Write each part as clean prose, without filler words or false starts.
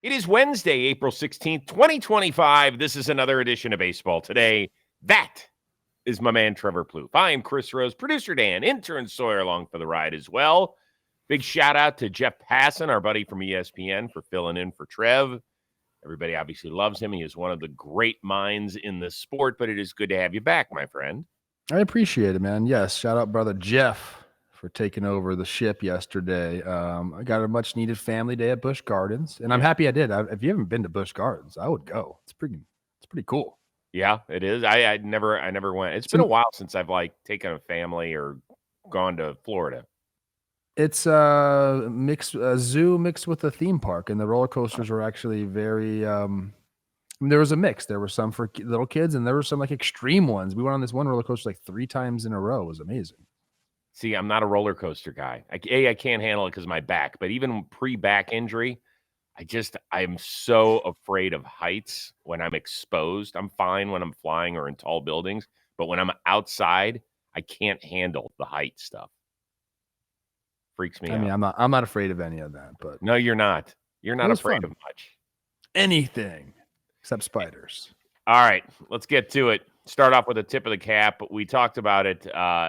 It is Wednesday, April 16th, 2025. This is another edition of Baseball Today. That is my man, Trevor Plouffe. I am Chris Rose, producer Dan, intern Sawyer along for the ride as well. Big shout out to Jeff Passan, our buddy from ESPN, for filling in for Trev. Everybody obviously loves him. He is one of the great minds in the sport, but it is good to have you back, my friend. I appreciate it, man. Yes, shout out brother Jeff for taking over the ship yesterday. I got a much-needed family day at Busch Gardens, and I'm happy I did. If you haven't been to Busch Gardens, I would go. It's pretty cool. Yeah, it is. I never went. It's been a while since I've taken a family or gone to Florida. It's a zoo mixed with a theme park, and the roller coasters are actually very. There was a mix. There were some for little kids, and there were some extreme ones. We went on this one roller coaster 3 times in a row. It was amazing. See, I'm not a roller coaster guy. I can't handle it because of my back. But even pre-back injury, I'm so afraid of heights when I'm exposed. I'm fine when I'm flying or in tall buildings. But when I'm outside, I can't handle the height stuff. Freaks me out. I mean, I'm not afraid of any of that. But no, you're not. You're not afraid of much. Anything except spiders. All right, let's get to it. Start off with a tip of the cap. We talked about it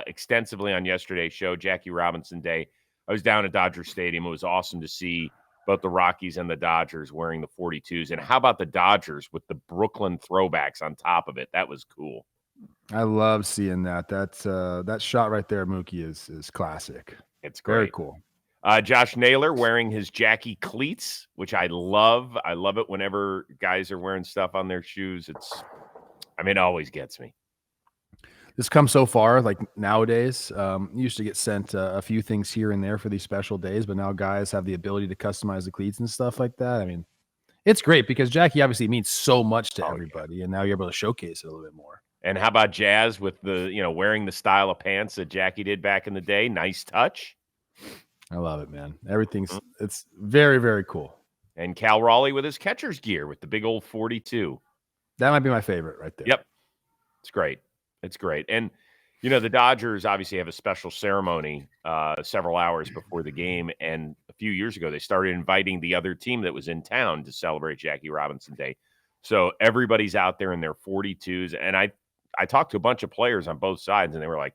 extensively on yesterday's show, Jackie Robinson Day. I was down at Dodger Stadium. It was awesome to see both the Rockies and the Dodgers wearing the 42s. And how about the Dodgers with the Brooklyn throwbacks on top of it? That was cool. I love seeing that. That shot right there, Mookie, is classic. It's great. Very cool. Josh Naylor wearing his Jackie cleats, which I love. I love it whenever guys are wearing stuff on their shoes. It always gets me. This comes so far, nowadays. You used to get sent a few things here and there for these special days, but now guys have the ability to customize the cleats and stuff like that. I mean, it's great because Jackie obviously means so much to everybody, and now you're able to showcase it a little bit more. And how about Jazz with the, wearing the style of pants that Jackie did back in the day? Nice touch. I love it, man. It's very, very cool. And Cal Raleigh with his catcher's gear with the big old 42. That might be my favorite right there. Yep. It's great. It's great. And, the Dodgers obviously have a special ceremony several hours before the game. And a few years ago, they started inviting the other team that was in town to celebrate Jackie Robinson Day. So everybody's out there in their 42s. And I talked to a bunch of players on both sides, and they were like,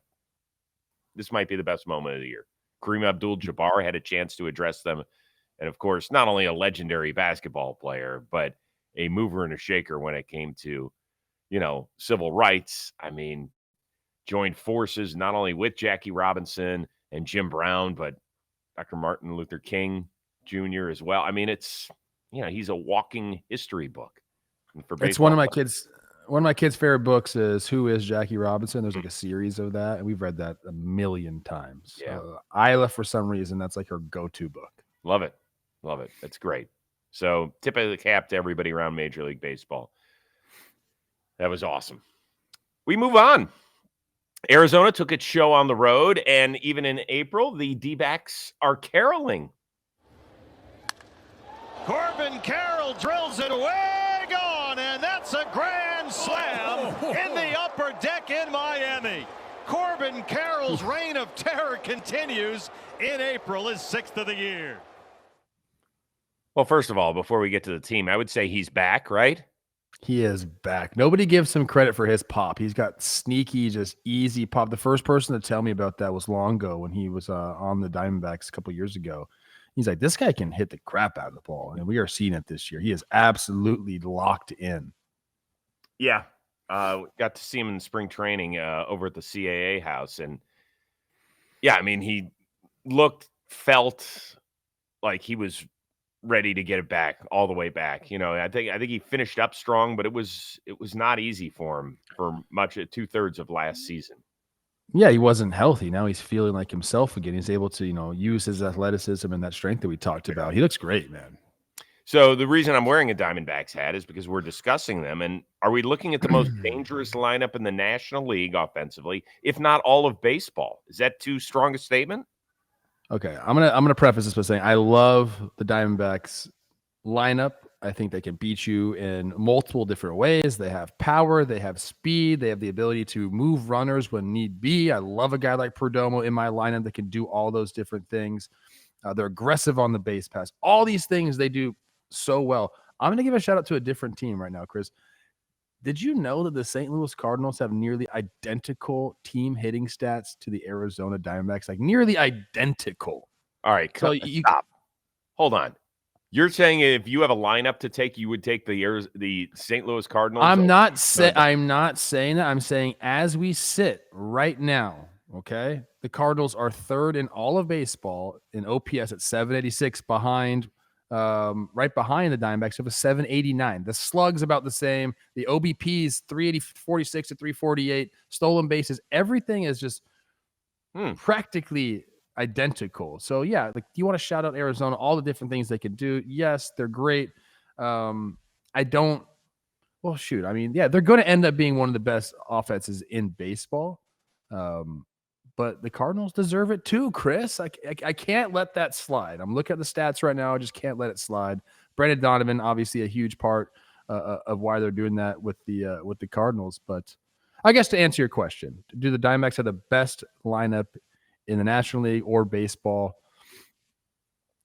this might be the best moment of the year. Kareem Abdul-Jabbar had a chance to address them. And, of course, not only a legendary basketball player, but a mover and a shaker when it came to, civil rights. I mean, joined forces not only with Jackie Robinson and Jim Brown, but Dr. Martin Luther King Jr. as well. I mean, he's a walking history book. And for it's one of my kids' favorite books is Who is Jackie Robinson? There's a series of that, and we've read that a million times. Yeah. Isla, for some reason, that's her go-to book. Love it. Love it. That's great. So tip of the cap to everybody around Major League Baseball. That was awesome. We move on. Arizona took its show on the road, and even in April, the D-backs are caroling. Corbin Carroll drills it way gone, and that's a grand slam in the upper deck in Miami. Corbin Carroll's reign of terror continues in April, his 6th of the year. Well, first of all, before we get to the team, I would say he's back, right? He is back. Nobody gives him credit for his pop. He's got sneaky, just easy pop. The first person to tell me about that was Longo when he was on the Diamondbacks a couple years ago. He's like, this guy can hit the crap out of the ball, and we are seeing it this year. He is absolutely locked in. Yeah. Got to see him in spring training over at the CAA house. And, yeah, I mean, he felt like he was ready to get it back, all the way back. I think he finished up strong, but it was not easy for him for much of 2/3 of last season. Yeah, he wasn't healthy. Now he's feeling like himself again. He's able to, use his athleticism and that strength that we talked about. He looks great, man. So the reason I'm wearing a Diamondbacks hat is because we're discussing them. And are we looking at the most dangerous lineup in the National League offensively, if not all of baseball? Is that too strong a statement? Okay, I'm gonna preface this by saying I love the Diamondbacks lineup. I think they can beat you in multiple different ways. They have power, they have speed, they have the ability to move runners when need be. I love a guy like Perdomo in my lineup that can do all those different things. They're aggressive on the base pass. All these things they do so well. I'm going to give a shout out to a different team right now, Chris. Did you know that the St. Louis Cardinals have nearly identical team hitting stats to the Arizona Diamondbacks? Like nearly identical. All right, So stop. Hold on. You're saying if you have a lineup to take, you would take the St. Louis Cardinals? I'm not saying that. I'm saying as we sit right now, okay, the Cardinals are third in all of baseball in OPS at 786, behind, right behind the Diamondbacks of a 789. The slug's about the same. The OBP's 346 to 348. Stolen bases, everything is just practically identical. So yeah, like, do you want to shout out Arizona, all the different things they can do? Yes, they're great. I don't. Well, shoot. I mean, yeah, they're going to end up being one of the best offenses in baseball. But the Cardinals deserve it too, Chris. I can't let that slide. I'm looking at the stats right now. I just can't let it slide. Brandon Donovan, obviously a huge part of why they're doing that with the Cardinals. But I guess to answer your question, do the Diamondbacks have the best lineup in the National League or baseball?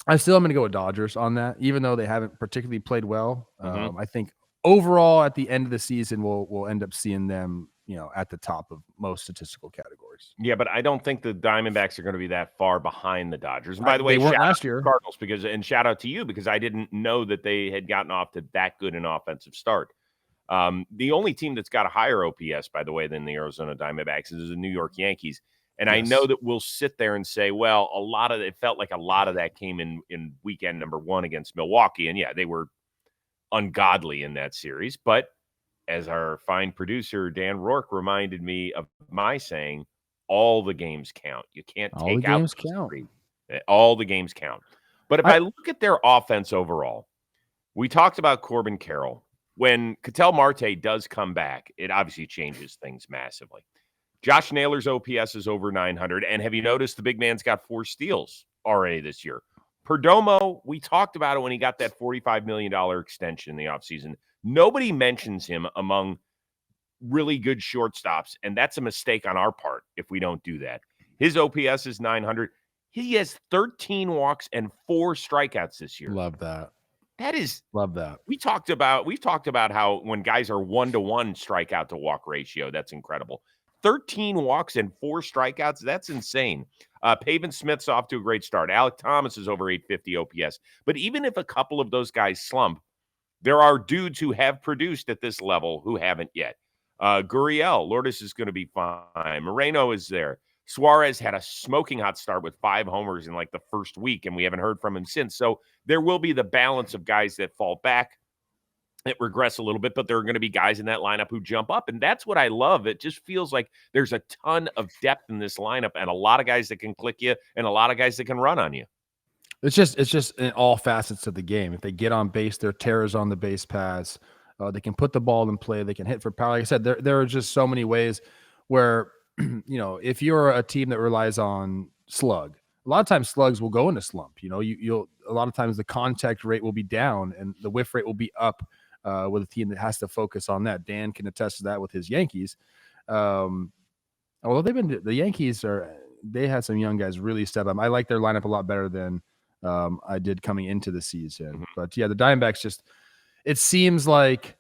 I still am going to go with Dodgers on that, even though they haven't particularly played well. I think overall at the end of the season, we'll end up seeing them, at the top of most statistical categories. Yeah, but I don't think the Diamondbacks are going to be that far behind the Dodgers. And by the way, they weren't shout out last to year. the Cardinals and shout out to you because I didn't know that they had gotten off to that good an offensive start. The only team that's got a higher OPS, by the way, than the Arizona Diamondbacks is the New York Yankees. And I know that we'll sit there and say, well, it felt like a lot of that came in weekend number 1 against Milwaukee. And yeah, they were ungodly in that series. But as our fine producer, Dan Rourke, reminded me of my saying, all the games count. You can't take out games count. All the games count. But if I look at their offense overall, we talked about Corbin Carroll. When Ketel Marte does come back, it obviously changes things massively. Josh Naylor's OPS is over 900. And have you noticed the big man's got 4 steals already this year? Perdomo, we talked about it when he got that $45 million extension in the offseason. Nobody mentions him among really good shortstops, and that's a mistake on our part if we don't do that. His OPS is 900. He has 13 walks and 4 strikeouts this year. Love that. Love that. We've talked about how when guys are 1-to-1 strikeout to walk ratio, that's incredible. 13 walks and 4 strikeouts, that's insane. Pavin Smith's off to a great start. Alec Thomas is over 850 OPS. But even if a couple of those guys slump, there are dudes who have produced at this level who haven't yet. Gurriel, Lourdes is going to be fine. Moreno is there. Suarez had a smoking hot start with 5 homers in like the first week, and we haven't heard from him since. So there will be the balance of guys that fall back, that regress a little bit, but there are going to be guys in that lineup who jump up. And that's what I love. It just feels like there's a ton of depth in this lineup and a lot of guys that can click you and a lot of guys that can run on you. It's just in all facets of the game. If they get on base, they're terrors on the base paths. They can put the ball in play. They can hit for power. Like I said, there are just so many ways where, if you're a team that relies on slug, a lot of times slugs will go into slump. You'll a lot of times the contact rate will be down and the whiff rate will be up with a team that has to focus on that. Dan can attest to that with his Yankees. Although the Yankees they had some young guys really step up. I like their lineup a lot better than I did coming into the season. Mm-hmm. But yeah, the Diamondbacks it seems like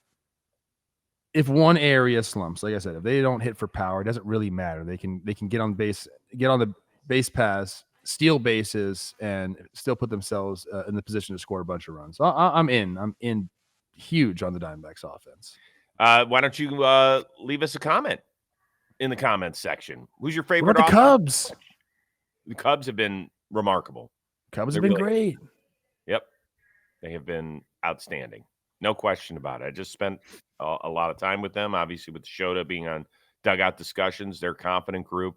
if one area slumps, like I said, if they don't hit for power, it doesn't really matter. They can get on base, get on the base paths, steal bases, and still put themselves in the position to score a bunch of runs. So I'm in huge on the Diamondbacks offense. Why don't you leave us a comment in the comments section? Who's your favorite? What about the Cubs? The Cubs have been remarkable. Cubs have been great. Yep. They have been outstanding. No question about it. I just spent a lot of time with them, obviously with Shota being on dugout discussions. They're a confident group,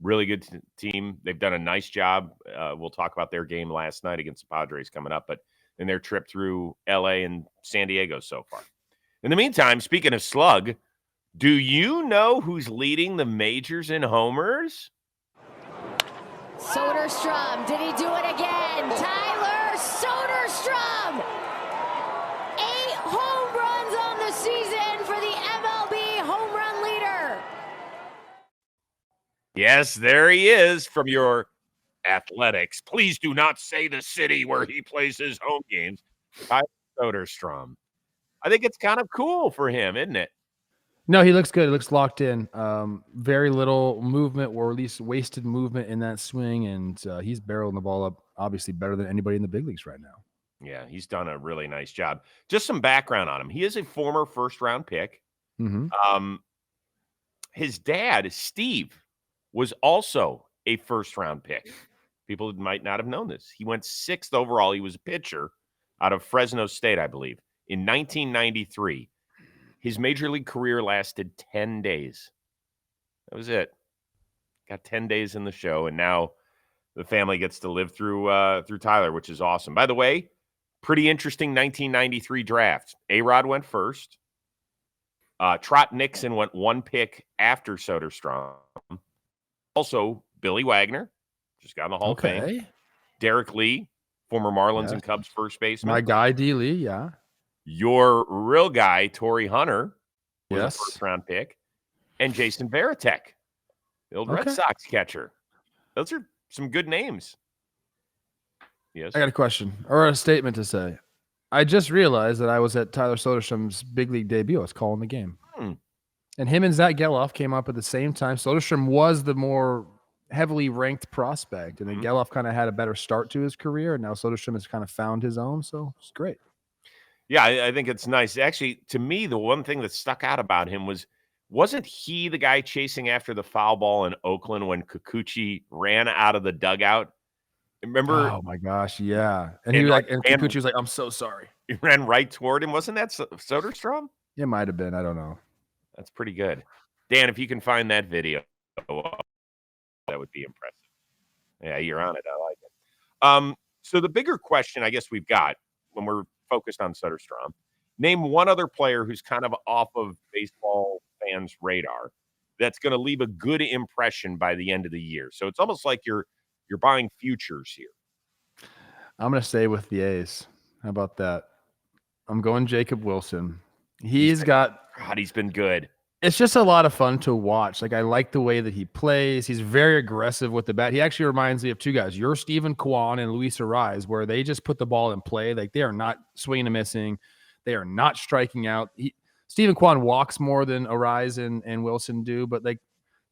really good team. They've done a nice job. We'll talk about their game last night against the Padres coming up, but in their trip through L.A. and San Diego so far. In the meantime, speaking of slug, do you know who's leading the majors in homers? Soderstrom, did he do it again? Tyler Soderstrom! 8 home runs on the season for the MLB home run leader. Yes, there he is from your Athletics. Please do not say the city where he plays his home games. Soderstrom. I think it's kind of cool for him, isn't it? No, he looks good. He looks locked in. Very little movement, or at least wasted movement in that swing, and he's barreling the ball up obviously better than anybody in the big leagues right now. Yeah, he's done a really nice job. Just some background on him. He is a former first-round pick. Mm-hmm. His dad, Steve, was also a first-round pick. People might not have known this. He went 6th overall. He was a pitcher out of Fresno State, I believe, in 1993. His major league career lasted 10 days. That was it. Got 10 days in the show, and now the family gets to live through Tyler, which is awesome. By the way, pretty interesting 1993 draft. A-Rod went first. Trot Nixon went 1 pick after Soderstrom. Also, Billy Wagner just got in the Hall of Fame. Derek Lee, former Marlins and Cubs first baseman. My guy, D. Lee, yeah. Your real guy, Torrey Hunter, was a first-round pick. And Jason Varitek, the old Red Sox catcher. Those are some good names. Yes. I got a question or a statement to say. I just realized that I was at Tyler Soderstrom's big league debut. I was calling the game. And him and Zach Geloff came up at the same time. Soderstrom was the more heavily ranked prospect, and then Geloff kind of had a better start to his career, and now Soderstrom has kind of found his own, so it's great. Yeah, I think it's nice. Actually, to me, the one thing that stuck out about him wasn't he the guy chasing after the foul ball in Oakland when Kikuchi ran out of the dugout? Remember? Oh my gosh, yeah. And he was like, and Kikuchi was like, "I'm so sorry." He ran right toward him. Wasn't that Soderstrom? It might have been. I don't know. That's pretty good. Dan, if you can find that video, that would be impressive. Yeah, you're on it. I like it. So the bigger question I guess we've got when we're focused on Soderstrom, name one other player who's kind of off of baseball fans' radar that's going to leave a good impression by the end of the year. So it's almost like you're buying futures here. I'm going to stay with the A's. How about that? I'm going Jacob Wilson. He's been good. It's just a lot of fun to watch. Like, I like the way that he plays. He's very aggressive with the bat. He actually reminds me of two guys. You're Stephen Kwan and Luis Ariz, where they just put the ball in play. Like, they are not swinging and missing. They are not striking out. Stephen Kwan walks more than Ariz and Wilson do, but like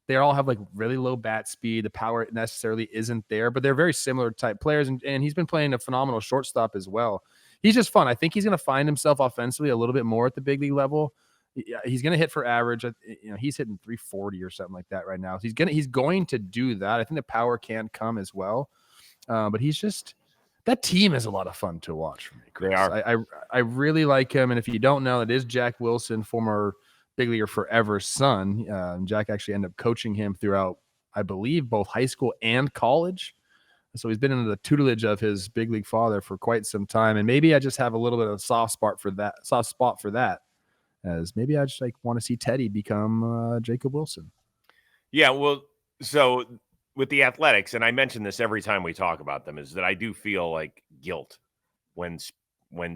they all have like really low bat speed. The power necessarily isn't there, but they're very similar type players. And he's been playing a phenomenal shortstop as well. He's just fun. I think he's going to find himself offensively a little bit more at the big league level. He's going to hit for average. He's hitting 340 or something like that right now. He's going to do that. I think the power can come as well. But that team is a lot of fun to watch for me, Chris. They are. I really like him. And if you don't know, it is Jack Wilson, former big leaguer Forever's son. Jack actually ended up coaching him throughout, I believe, both high school and college. So he's been under the tutelage of his big league father for quite some time. And maybe I just have a little bit of a soft spot for that, as maybe I just want to see Teddy become Jacob Wilson. Yeah, well, so with the Athletics, and I mention this every time we talk about them, is that I do feel like guilt when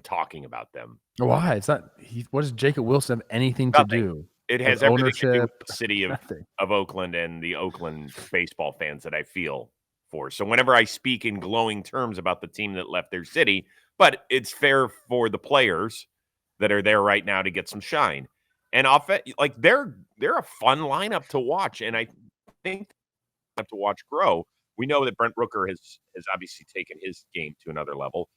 talking about them. Why? It's not. What does Jacob Wilson have anything to do? It has everything to do with the city of Oakland and the Oakland baseball fans that I feel for. So whenever I speak in glowing terms about the team that left their city, but it's fair for the players that are there right now to get some shine. And they're a fun lineup to watch, and I think to watch grow. We know that Brent Rooker has obviously taken his game to another level.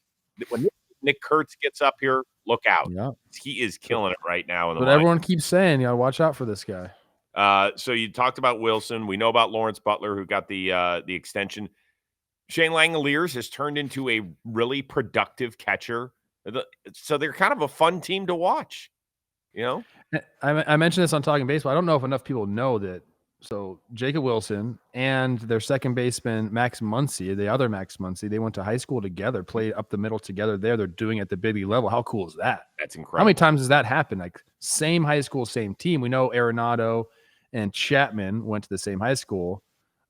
When Nick Kurtz gets up here, look out. Yeah. He is killing it right now. But everyone keeps saying, watch out for this guy. So you talked about Wilson. We know about Lawrence Butler, who got the extension. Shane Langoliers has turned into a really productive catcher. So they're kind of a fun team to watch. I mentioned this on Talking Baseball. I don't know if enough people know that. So Jacob Wilson and their second baseman, Max Muncy, the other Max Muncy, they went to high school together, played up the middle together there. They're doing it at the big league level. How cool is that? That's incredible. How many times does that happen? Like same high school, same team. We know Arenado and Chapman went to the same high school,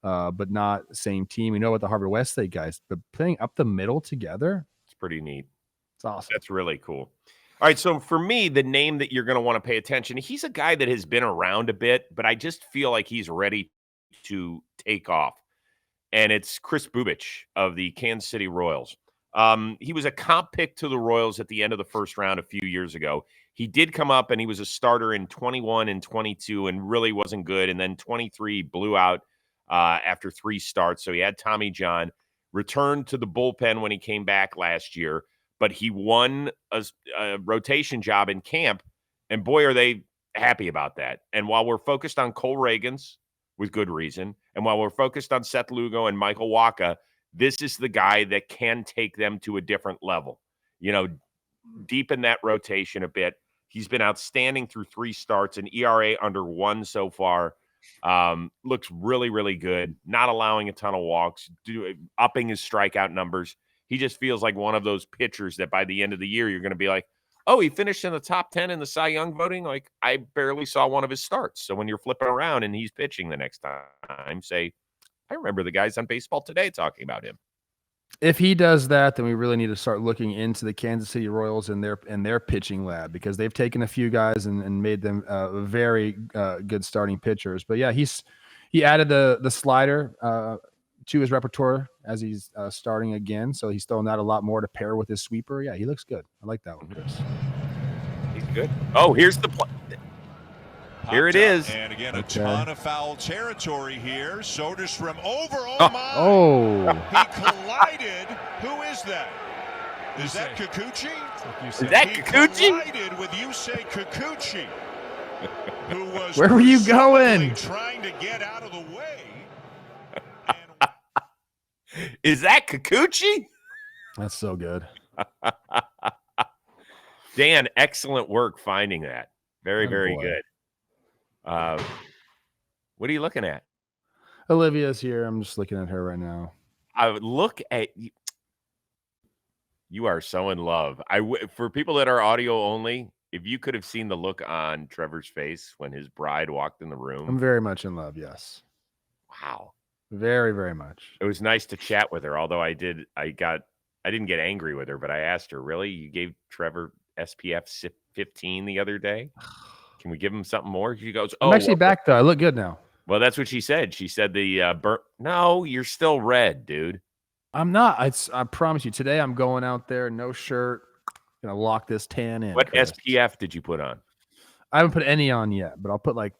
but not same team. We know what the Harvard Westlake guys, but playing up the middle together. It's pretty neat. It's awesome. That's really cool. All right, so for me, the name that you're going to want to pay attention, he's a guy that has been around a bit, but I just feel like he's ready to take off. And it's Chris Bubich of the Kansas City Royals. He was a comp pick to the Royals at the end of the first round a few years ago. He did come up and he was a starter in 21 and 22 and really wasn't good. And then 23 blew out after 3 starts. So he had Tommy John, returned to the bullpen when he came back last year, but he won a rotation job in camp. And boy, are they happy about that. And while we're focused on Cole Reagans, with good reason, and while we're focused on Seth Lugo and Michael Wacha, this is the guy that can take them to a different level. Deepen that rotation a bit. He's been outstanding through 3 starts, an ERA under 1 so far. Looks really, really good. Not allowing a ton of walks, upping his strikeout numbers. He just feels like one of those pitchers that by the end of the year, you're going to be like, oh, he finished in the top 10 in the Cy Young voting. Like, I barely saw one of his starts. So when you're flipping around and he's pitching the next time, say, I remember the guys on Baseball Today talking about him. If he does that, then we really need to start looking into the Kansas City Royals and their pitching lab, because they've taken a few guys and made them very good starting pitchers. But yeah, he added the slider to his repertoire as he's starting again. So he's throwing out a lot more to pair with his sweeper. Yeah, he looks good. I like that one, Chris. He's good. Oh, here's the play. Here it is. And again, a ton of foul territory here. Soderstrom over. My. Oh. He collided. Who is that? Is that Kikuchi? Is that Kikuchi? He collided with Yusei Kikuchi, who was Where were you going? Trying to get out of the way. Is that Kikuchi? That's so good. Dan, excellent work finding that. Very, very good. What are you looking at? Olivia's here. I'm just looking at her right now. I would look at you. You are so in love. For people that are audio only, if you could have seen the look on Trevor's face when his bride walked in the room. I'm very much in love. Yes. Wow. Very, very much. It was nice to chat with her. Although I didn't get angry with her, but I asked her, really, you gave Trevor SPF 15 the other day? Can we give him something more? She goes, I'm actually back, though. I look good now. Well, that's what she said. She said the burnt. No, you're still red, dude. I'm not. I promise you. Today, I'm going out there, no shirt. Gonna lock this tan in. What Chris. SPF did you put on? I haven't put any on yet, but I'll put like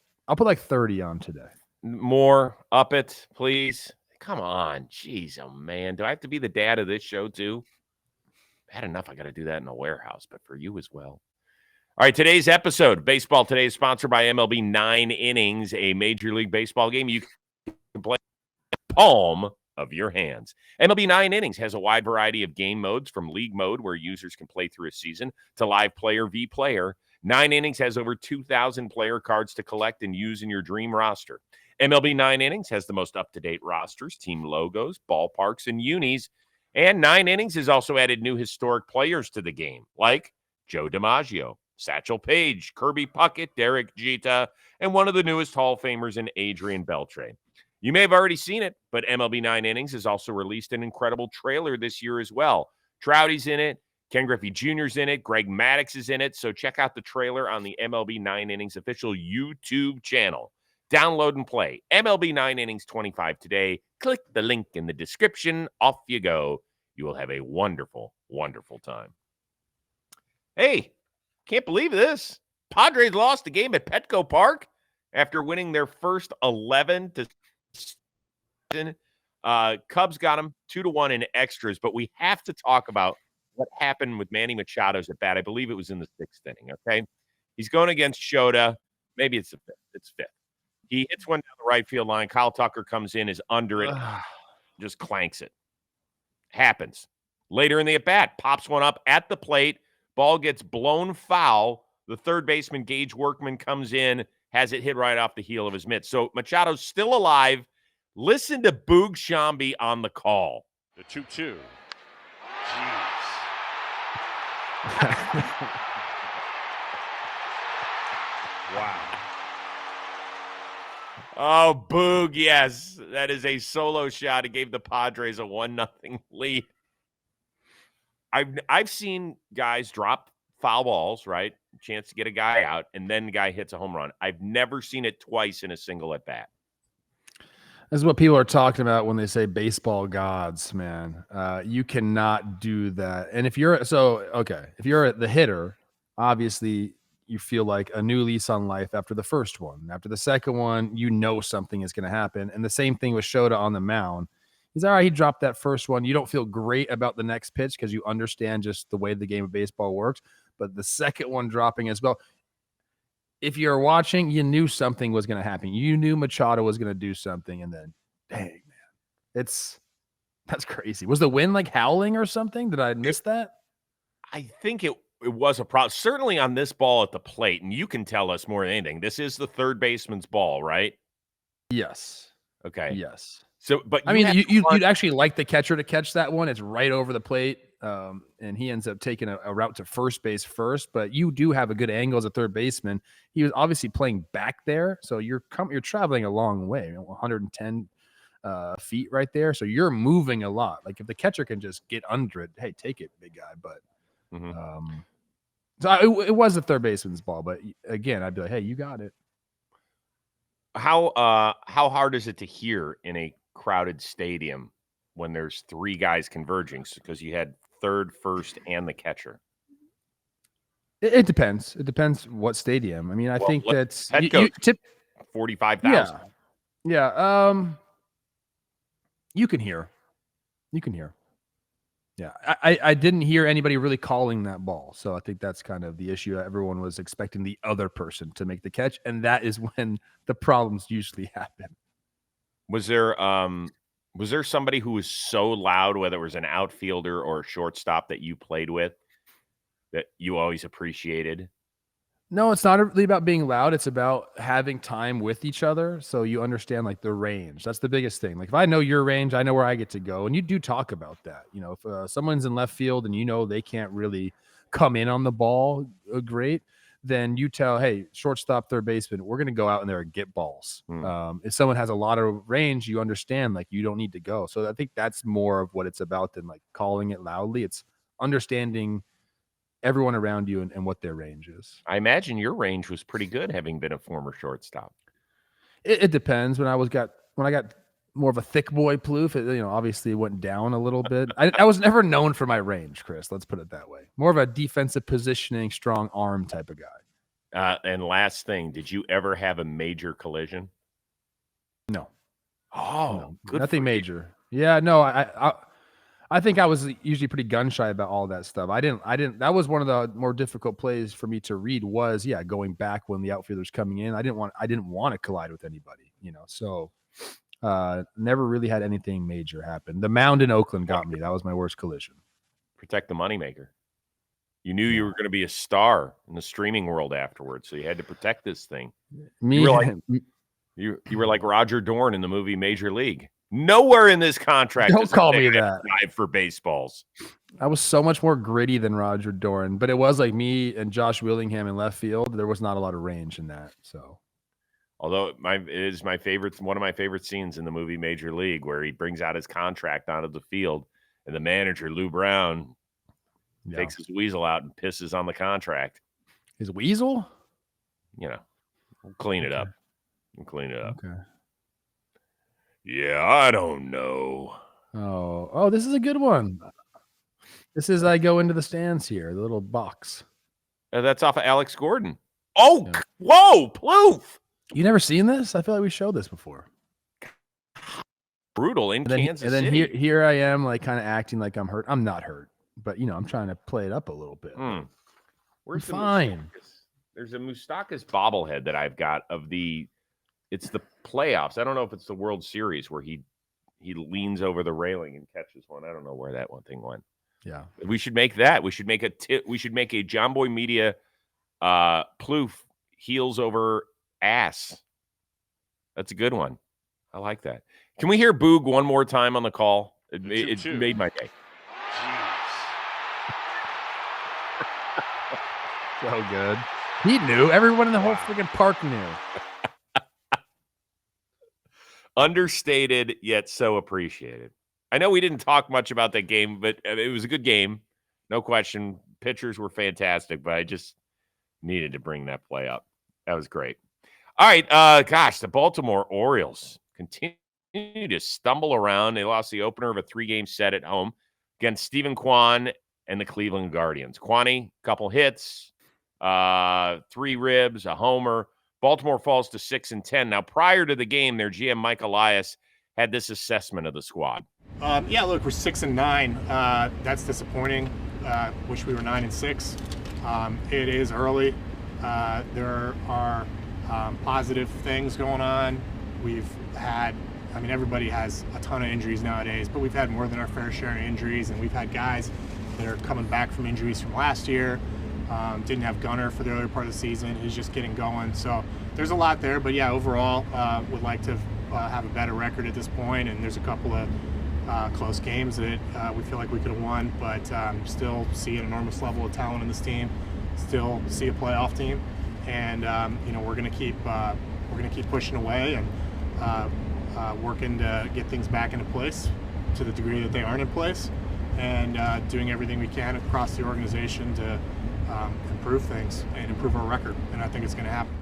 30 on today. More, up it, please. Come on, jeez, oh man, do I have to be the dad of this show too? Bad enough I got to do that in a warehouse, but for you as well. All right, today's episode of Baseball Today is sponsored by MLB 9 Innings, a Major League Baseball game you can play in the palm of your hands. MLB 9 Innings has a wide variety of game modes, from league mode, where users can play through a season, to live player v. player. 9 Innings has over 2,000 player cards to collect and use in your dream roster. MLB 9 Innings has the most up-to-date rosters, team logos, ballparks, and unis. And 9 Innings has also added new historic players to the game, like Joe DiMaggio, Satchel Paige, Kirby Puckett, Derek Jeter, and one of the newest Hall of Famers in Adrian Beltre. You may have already seen it, but MLB 9 Innings has also released an incredible trailer this year as well. Trouty's in it, Ken Griffey Jr.'s in it, Greg Maddux is in it, so check out the trailer on the MLB 9 Innings official YouTube channel. Download and play MLB 9 Innings 25 today. Click the link in the description. Off you go. You will have a wonderful, wonderful time. Hey, can't believe this. Padres lost a game at Petco Park after winning their first 11 to Cubs got them 2-1 in extras, but we have to talk about what happened with Manny Machado's at bat. I believe it was in the 6th inning, okay? He's going against Shota. Maybe it's the 5th. It's 5th. He hits one down the right field line. Kyle Tucker comes in, is under it, just clanks it. Happens. Later in the at-bat, pops one up at the plate. Ball gets blown foul. The third baseman, Gage Workman, comes in, has it hit right off the heel of his mitt. So Machado's still alive. Listen to Boog Shambi on the call. The 2-2. Wow. Oh, Boog, yes. That is a solo shot. It gave the Padres a 1-0 lead. I've seen guys drop foul balls, right? Chance to get a guy out, and then the guy hits a home run. I've never seen it twice in a single at-bat. This is what people are talking about when they say baseball gods, man. You cannot do that. And if you're the hitter, obviously you feel like a new lease on life after the first one. After the second one, you know something is going to happen. And the same thing with Shota on the mound. He's all right. He dropped that first one. You don't feel great about the next pitch because you understand just the way the game of baseball works. But the second one dropping as well. If you're watching, you knew something was going to happen. You knew Machado was going to do something, and then, dang, man, that's crazy. Was the wind like howling or something? Did I miss that? I think it was a problem. Certainly on this ball at the plate, and you can tell us more than anything. This is the third baseman's ball, right? Yes. Okay. Yes. So, but I mean, you'd actually like the catcher to catch that one. It's right over the plate, and he ends up taking a route to first base first. But you do have a good angle as a third baseman. He was obviously playing back there, so you're traveling a long way, 110 feet right there. So you're moving a lot. Like if the catcher can just get under it, hey, take it, big guy. But so it was the third baseman's ball. But again, I'd be like, hey, you got it. How hard is it to hear in a crowded stadium when there's three guys converging? Because you had third, first, and the catcher. It depends. It depends what stadium. I mean, I think that's 45,000. Yeah. You can hear. Yeah. I didn't hear anybody really calling that ball. So I think that's kind of the issue. Everyone was expecting the other person to make the catch. And that is when the problems usually happen. Was there somebody who was so loud, whether it was an outfielder or a shortstop that you played with, that you always appreciated? No, it's not really about being loud. It's about having time with each other. So you understand like the range. That's the biggest thing. Like if I know your range, I know where I get to go. And you do talk about that. You know, if someone's in left field and you know they can't really come in on the ball great, then you tell, hey, shortstop, third baseman, we're going to go out in there and get balls. If someone has a lot of range, you understand like you don't need to go. So I think that's more of what it's about than like calling it loudly. It's understanding everyone around you and what their range is. I imagine your range was pretty good, having been a former shortstop. It depends. When I got more of a thick boy Plouffe, it, obviously went down a little bit. I was never known for my range, Chris. Let's put it that way. More of a defensive positioning, strong arm type of guy. And last thing, did you ever have a major collision? No. Oh, no, good. Nothing major. Yeah, no. I think I was usually pretty gun shy about all that stuff. I didn't. That was one of the more difficult plays for me to read. Was going back when the outfielder's coming in. I didn't want to collide with anybody. So never really had anything major happen. The mound in Oakland got me. That was my worst collision. Protect the moneymaker. You knew you were going to be a star in the streaming world afterwards, so you had to protect this thing. You were like Roger Dorn in the movie Major League. Nowhere in this contract. Don't call me that. For baseballs. I was so much more gritty than Roger Dorn, but it was like me and Josh Willingham in left field. There was not a lot of range in that. So, although it is my favorite, one of my favorite scenes in the movie Major League, where he brings out his contract onto the field, and the manager Lou Brown takes his weasel out and pisses on the contract. His weasel? We'll clean it up. Okay. Yeah, I don't know. Oh, this is a good one. This is I go into the stands here, the little box. That's off of Alex Gordon. Oh, yeah. Whoa, Plouffe. You never seen this? I feel like we showed this before. Brutal in Kansas City. And then here I am, like kind of acting like I'm hurt. I'm not hurt, but I'm trying to play it up a little bit. Where's the fine? There's a Moustakas bobblehead that I've got of it's the playoffs. I don't know if it's the World Series where he leans over the railing and catches one. I don't know where that one thing went. Yeah. We should make that. We should make a John Boy Media Plouffe heels over ass. That's a good one. I like that. Can we hear Boog one more time on the call? It made my day. So good. He knew. Everyone in the whole freaking park knew. Understated, yet so appreciated. I know we didn't talk much about that game, but it was a good game. No question. Pitchers were fantastic, but I just needed to bring that play up. That was great. All right. The Baltimore Orioles continue to stumble around. They lost the opener of a 3-game set at home against Stephen Kwan and the Cleveland Guardians. Kwani, couple hits, 3 ribs, a homer. Baltimore falls to 6-10. Now, prior to the game, their GM Mike Elias had this assessment of the squad. Yeah, look, we're 6-9. That's disappointing. Wish we were 9-6. It is early. There are positive things going on. We've had, I mean, everybody has a ton of injuries nowadays, but we've had more than our fair share of injuries, and we've had guys that are coming back from injuries from last year. Didn't have Gunnar for the earlier part of the season. He's just getting going. So there's a lot there, but yeah, overall, would like to have a better record at this point, and there's a couple of close games that we feel like we could have won, but still see an enormous level of talent in this team, still see a playoff team, and you know, we're going to keep pushing away and working to get things back into place to the degree that they aren't in place, and doing everything we can across the organization to improve things and improve our record, and I think it's going to happen.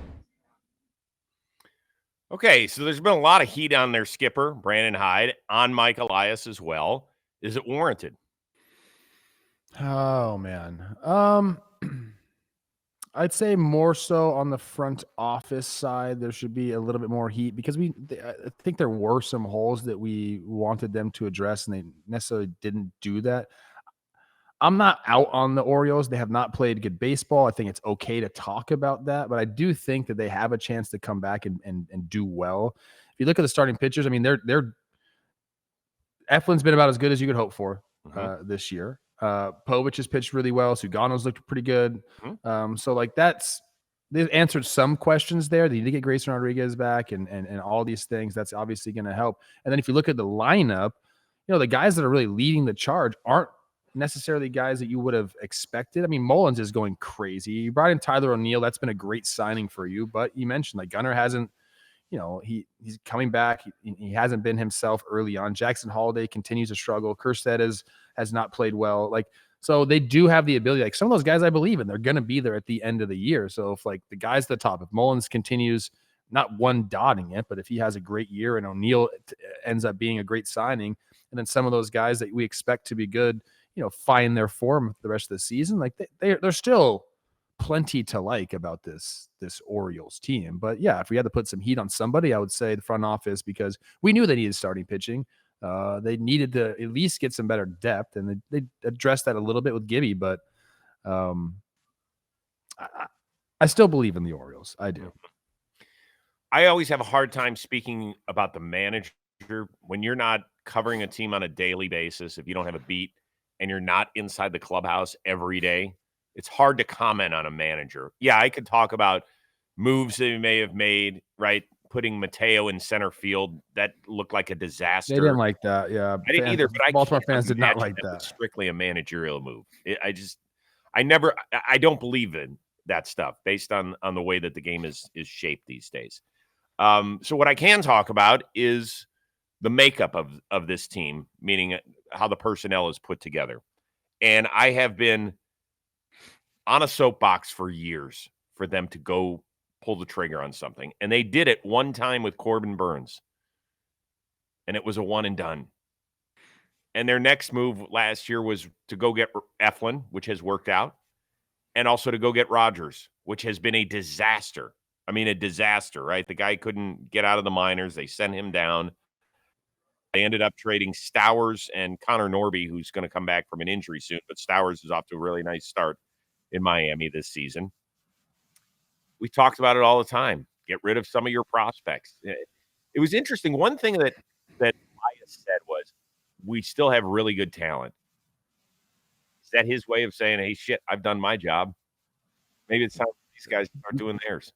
Okay, so there's been a lot of heat on their skipper, Brandon Hyde, on Mike Elias as well. Is it warranted? Oh man. I'd say more so on the front office side. There should be a little bit more heat because I think there were some holes that we wanted them to address, and they necessarily didn't do that. I'm not out on the Orioles. They have not played good baseball. I think it's okay to talk about that, but I do think that they have a chance to come back and do well. If you look at the starting pitchers, I mean, Eflin's been about as good as you could hope for this year. Povich has pitched really well. Sugano's looked pretty good. So like they've answered some questions there. They need to get Grayson Rodriguez back and all these things. That's obviously going to help. And then if you look at the lineup, you know, the guys that are really leading the charge aren't necessarily guys that you would have expected. I mean, Mullins is going crazy. You brought in Tyler O'Neill. That's been a great signing for you. But you mentioned like Gunnar hasn't, you know, he's coming back. He hasn't been himself early on. Jackson Holiday continues to struggle. Kjerstad has not played well. Like, so they do have the ability. Like some of those guys I believe in, they're going to be there at the end of the year. So if like the guys at the top, if Mullins continues not one dotting it, but if he has a great year and O'Neill ends up being a great signing, and then some of those guys that we expect to be good, you know, find their form the rest of the season, like they're still plenty to like about this Orioles team. But yeah, if we had to put some heat on somebody, I would say the front office, because we knew they needed starting pitching. They needed to at least get some better depth, and they addressed that a little bit with Gibby. But I still believe in the Orioles. I do. I always have a hard time speaking about the manager when you're not covering a team on a daily basis. If you don't have a beat and you're not inside the clubhouse every day, it's hard to comment on a manager. Yeah, I could talk about moves they may have made, right? Putting Mateo in center field, that looked like a disaster. They didn't like that. Yeah, I didn't either, but Baltimore fans did not like that. Strictly a managerial move. I don't believe in that stuff based on the way that the game is shaped these days. So what I can talk about is the makeup of this team, meaning how the personnel is put together. And I have been on a soapbox for years for them to go pull the trigger on something. And they did it one time with Corbin Burns. And it was a one and done. And their next move last year was to go get Eflin, which has worked out, and also to go get Rogers, which has been a disaster. I mean, a disaster, right? The guy couldn't get out of the minors. They sent him down. They ended up trading Stowers and Connor Norby, who's going to come back from an injury soon. But Stowers is off to a really nice start in Miami this season. We talked about it all the time. Get rid of some of your prospects. It was interesting. One thing that Elias said was, we still have really good talent. Is that his way of saying, hey, shit, I've done my job? Maybe it's time for these guys to start doing theirs.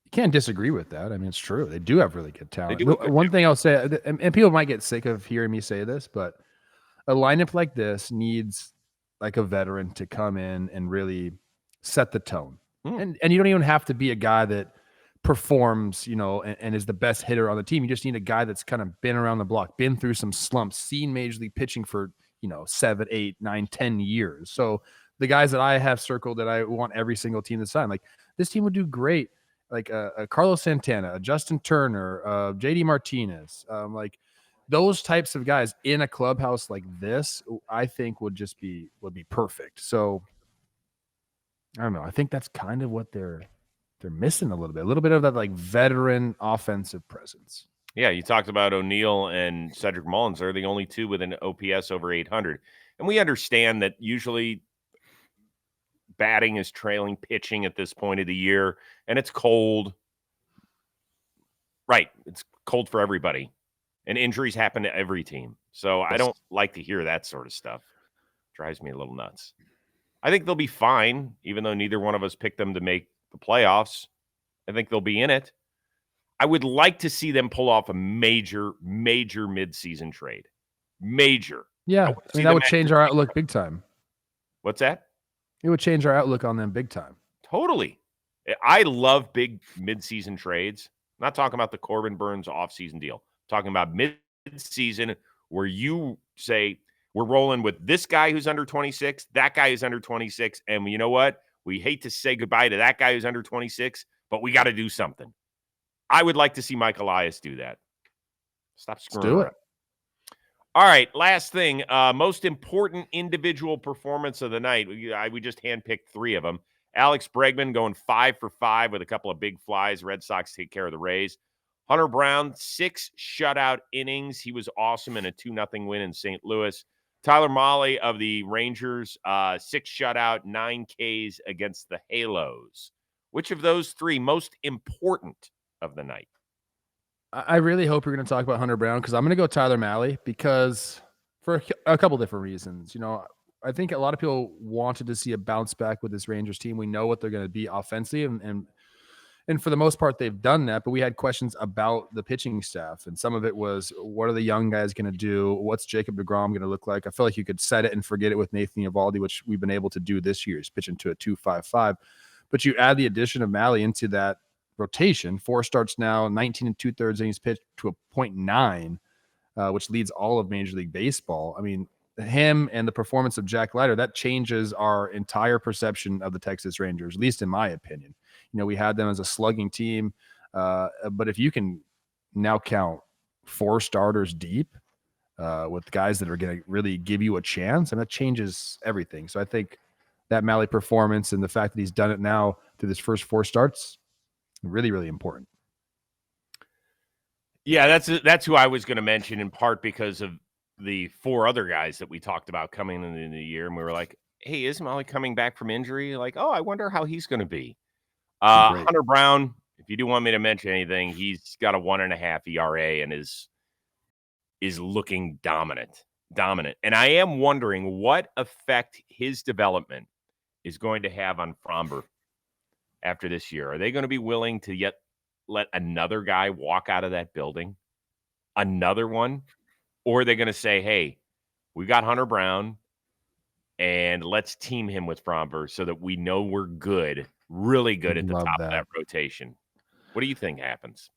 You can't disagree with that. I mean, it's true. They do have really good talent. One thing I'll say, and people might get sick of hearing me say this, but a lineup like this needs like a veteran to come in and really set the tone. And you don't even have to be a guy that performs, you know, and is the best hitter on the team. You just need a guy that's kind of been around the block, been through some slumps, seen major league pitching for, you know, 7, 8, 9, 10 years. So the guys that I have circled that I want every single team to sign, like this team would do great. Like Carlos Santana, Justin Turner, JD Martinez, like those types of guys in a clubhouse like this, I think would be perfect. So I don't know. I think that's kind of what they're missing a little bit of that like veteran offensive presence. Yeah, you talked about O'Neill and Cedric Mullins. They're the only two with an OPS over 800. And we understand that usually batting is trailing pitching at this point of the year, and it's cold. Right. It's cold for everybody. And injuries happen to every team. So I don't like to hear that sort of stuff. Drives me a little nuts. I think they'll be fine, even though neither one of us picked them to make the playoffs. I think they'll be in it. I would like to see them pull off a major midseason trade. Major. Yeah. I mean, that would change our outlook big time. What's that? It would change our outlook on them big time. Totally. I love big midseason trades. I'm not talking about the Corbin Burns offseason deal. I'm talking about midseason where you say, we're rolling with this guy who's under 26, that guy who's under 26, and you know what? We hate to say goodbye to that guy who's under 26, but we got to do something. I would like to see Mike Elias do that. Stop screwing around. Let's do it. All right, last thing. Most important individual performance of the night. We just handpicked 3 of them. Alex Bregman going 5 for 5 with a couple of big flies. Red Sox take care of the Rays. Hunter Brown, 6 shutout innings. He was awesome in a 2-0 win in St. Louis. Tyler Mahle of the Rangers, 6 shutout, 9 Ks against the Halos. Which of those 3 most important of the night? I really hope you're going to talk about Hunter Brown because I'm going to go Tyler Mahle because for a couple different reasons. You know, I think a lot of people wanted to see a bounce back with this Rangers team. We know what they're going to be offensively, and for the most part, they've done that. But we had questions about the pitching staff, and some of it was, what are the young guys going to do? What's Jacob deGrom going to look like? I feel like you could set it and forget it with Nathan Eovaldi, which we've been able to do this year. He's pitching to a 2.55, but you add the addition of Mahle into that rotation. 4 starts now, 19 2/3 innings pitched to a 0.9, which leads all of Major League Baseball. I mean, him and the performance of Jack Leiter, that changes our entire perception of the Texas Rangers, at least in my opinion. You know, we had them as a slugging team, but if you can now count 4 starters deep with guys that are going to really give you a chance, and that changes everything. So I think that Mahle performance and the fact that he's done it now through his first 4 starts, really, really important. Yeah, that's who I was going to mention, in part because of the 4 other guys that we talked about coming in the year, and we were like, hey, is Mahle coming back from injury? Like, oh, I wonder how he's going to be. Hunter Brown, if you do want me to mention anything, he's got a 1.5 ERA and is looking dominant. And I am wondering what effect his development is going to have on Framber after this year. Are they going to be willing to yet let another guy walk out of that building? Another one? Or are they going to say, hey, we got Hunter Brown, and let's team him with Framber so that we know we're good, really good at the top of that rotation? What do you think happens?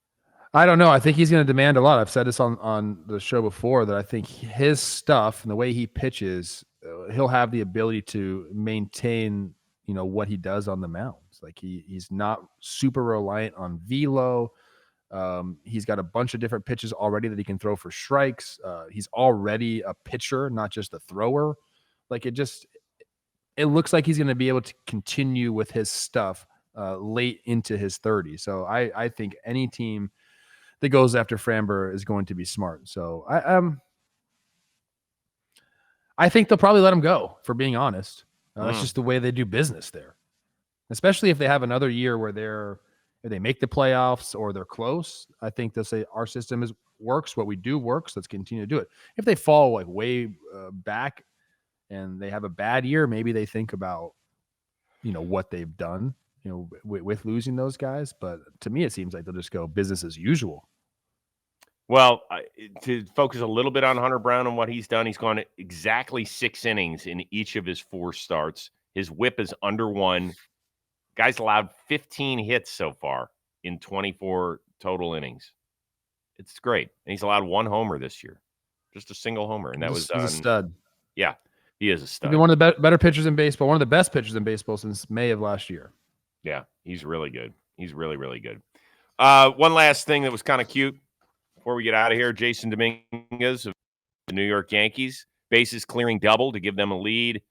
I don't know. I think he's going to demand a lot. I've said this on the show before that I think his stuff and the way he pitches, he'll have the ability to maintain, you know, what he does on the mounds. Like he's not super reliant on velo. He's got a bunch of different pitches already that he can throw for strikes. He's already a pitcher, not just a thrower. Like it looks like he's going to be able to continue with his stuff late into his 30s. So I think any team that goes after Framber is going to be smart. So I think they'll probably let him go, for being honest. That's just the way they do business there, especially if they have another year where if they make the playoffs or they're close. I think they'll say our system works. What we do works. Let's continue to do it. If they fall like way back and they have a bad year, maybe they think about, you know, what they've done, you know, with losing those guys. But to me, it seems like they'll just go business as usual. Well, to focus a little bit on Hunter Brown and what he's done, he's gone exactly 6 innings in each of his 4 starts. His whip is under 1. Guy's allowed 15 hits so far in 24 total innings. It's great. And he's allowed 1 homer this year. Just a single homer. And that was he's a stud. Yeah, he is a stud. He's been one of the better pitchers in baseball, one of the best pitchers in baseball since May of last year. Yeah, he's really good. He's really, really good. One last thing that was kind of cute. before we get out of here, Jason Dominguez of the New York Yankees, bases clearing double to give them a lead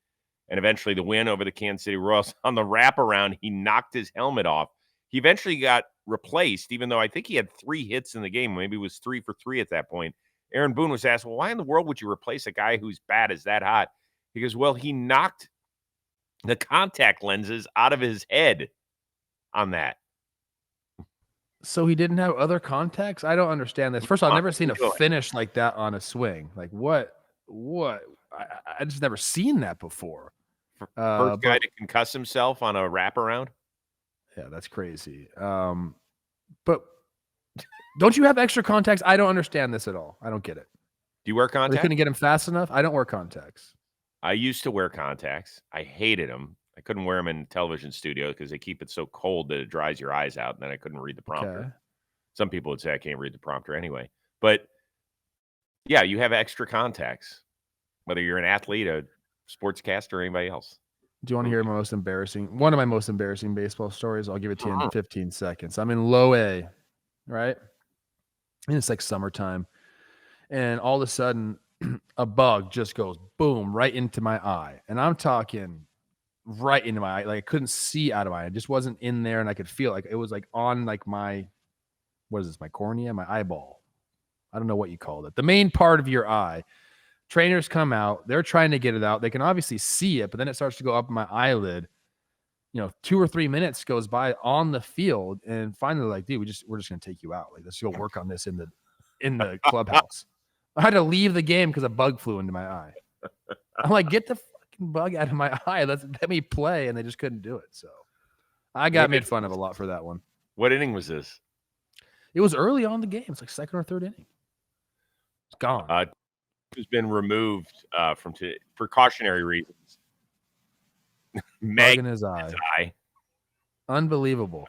and eventually the win over the Kansas City Royals. On the wraparound, he knocked his helmet off. He eventually got replaced, even though I think he had 3 hits in the game. Maybe it was 3 for 3 at that point. Aaron Boone was asked, well, why in the world would you replace a guy whose bat is that hot? He goes, well, he knocked the contact lenses out of his head on that. So he didn't have other contacts? I don't understand this. First of all, I've never seen a finish like that on a swing. Like what? I just never seen that before. First guy to concuss himself on a wraparound? Yeah, that's crazy. But don't you have extra contacts? I don't understand this at all. I don't get it. Do you wear contacts? They couldn't get him fast enough? I don't wear contacts. I used to wear contacts. I hated them. I couldn't wear them in television studio because they keep it so cold that it dries your eyes out, and then I couldn't read the prompter. Okay. Some people would say I can't read the prompter anyway. But, yeah, you have extra contacts, whether you're an athlete, a sportscaster, or anybody else. Do you want to hear one of my most embarrassing baseball stories? I'll give it to you in 15 seconds. I'm in low A, right? And it's like summertime. And all of a sudden, a bug just goes boom right into my eye. And I'm talking right into my eye. Like I couldn't see out of my eye. It just wasn't in there. And I could feel like it was like on like my, what is this? My cornea, my eyeball. I don't know what you called it. The main part of your eye. Trainers come out. They're trying to get it out. They can obviously see it, but then it starts to go up my eyelid. 2 or 3 minutes goes by on the field. And finally like, dude, we're just going to take you out. Like, let's go work on this in the clubhouse. I had to leave the game because a bug flew into my eye. I'm like, get the fucking bug out of my eye. Let me play. And they just couldn't do it. So I got made fun of a lot for that one. What inning was this? It was early on in the game. It's like second or third inning. It's gone. Has been removed from precautionary reasons. Bug in his eye. Unbelievable.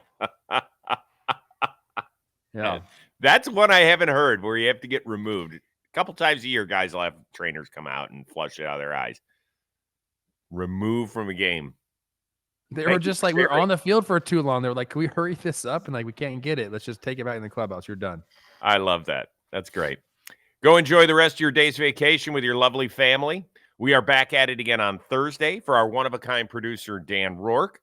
Yeah. That's one I haven't heard where you have to get removed. A couple times a year, guys will have trainers come out and flush it out of their eyes. Removed from a game. They were just like, we're on the field for too long. They were like, can we hurry this up? And like, we can't get it. Let's just take it back in the clubhouse. You're done. I love that. That's great. Go enjoy the rest of your day's vacation with your lovely family. We are back at it again on Thursday for our one-of-a-kind producer, Dan Rourke,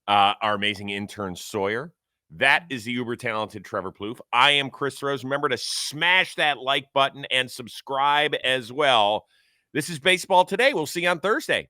our amazing intern, Sawyer. That is the uber-talented Trevor Plouffe. I am Chris Rose. Remember to smash that like button and subscribe as well. This is Baseball Today. We'll see you on Thursday.